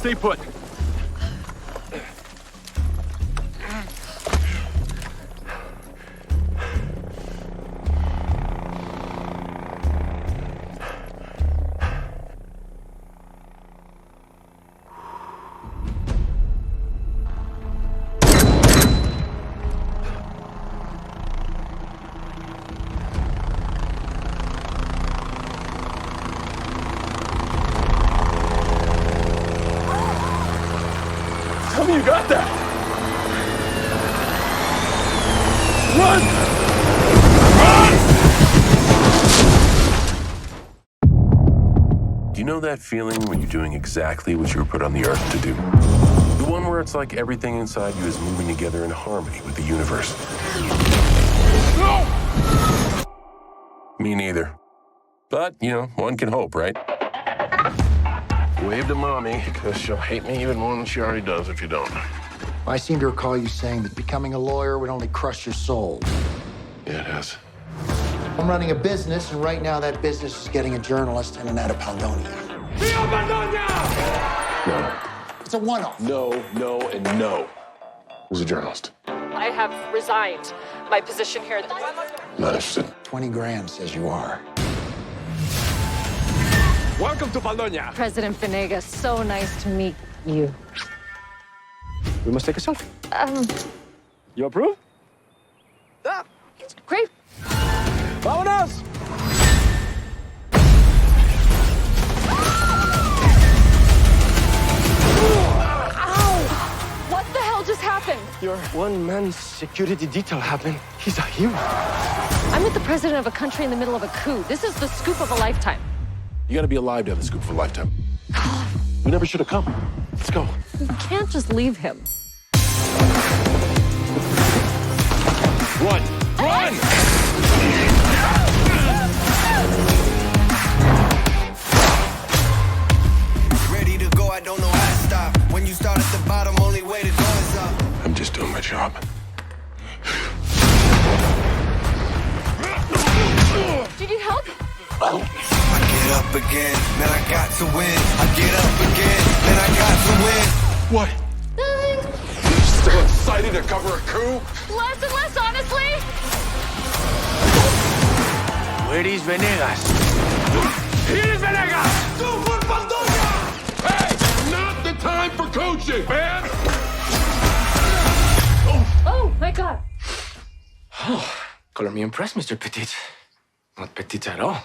Stay put. Tell me you got that! Run! Run! Do you know that feeling when you're doing exactly what you were put on the earth to do? The one where it's like everything inside you is moving together in harmony with the universe. No! Me neither. But, you know, one can hope, right? Wave to mommy, because she'll hate me even more than she already does if you don't. I seem to recall you saying that becoming a lawyer would only crush your soul. Yeah, it has. I'm running a business, and right now that business is getting a journalist in and out of Paldonia. No. It's a one-off. No, and no. Who's a journalist? I have resigned my position here. Not interested. 20 grand says you are. Welcome to Polonia. President Venegas, so nice to meet you. We must take a selfie. You approve? Ah, great. Vámonos! Ow! What the hell just happened? Your one-man security detail happened. He's a hero. I'm with the president of a country in the middle of a coup. This is the scoop of a lifetime. You gotta be alive to have the scoop for a lifetime. We never should have come. Let's go. You can't just leave him. Run! Run! Ready to go, I don't know how to stop. When you start at the bottom, only way to go is up. I'm just doing my job. Do you need help? I get up again, man, I got to win. I get up again, man, I got to win. What? Still excited to cover a coup? Less and less, honestly. Where is Venegas? Here is Venegas! Go for Paldonia! Hey! Not the time for coaching, man! Oh, my God. Color me impressed, Mr. Petit. Not Petit at all.